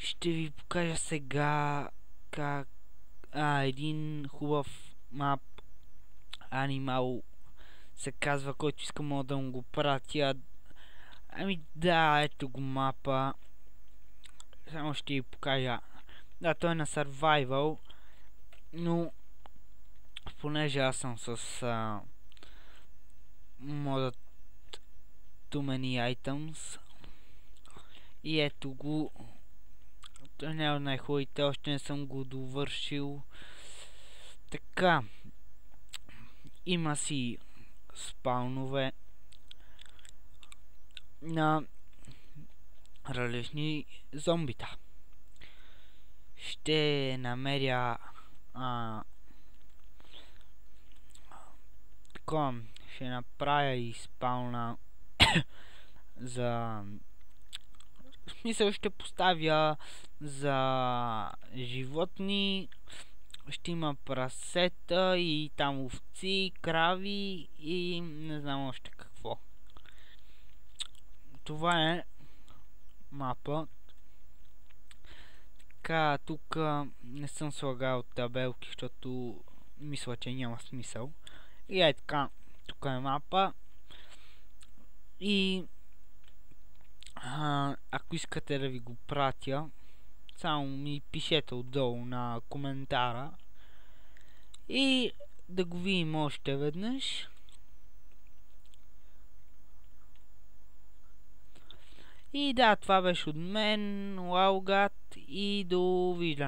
Ще ви покажа сега как един хубав мап анимал се казва, който иска мога да му го пратя. Ами да, ето го мапа. Само ще ви покажа. Да, той е на survival, но понеже аз съм с модът Too Many Items и ето го. Той не е от най-хубавите, още не съм го довършил. Така, има си спаунове на различни зомбита. Ще намеря такова, ще направя и спауна за... В смисъл ще поставя за животни, ще има прасета и там овци, крави и не знам още какво. Това е мапа. Така, тук не съм слагал табелки, защото мисля, че няма смисъл. И е така, тук е мапа. И ако искате да ви го пратя, само ми пишете отдолу на коментара и да го видим още веднъж. И да, това беше от мен, Лаугат, и довиждане.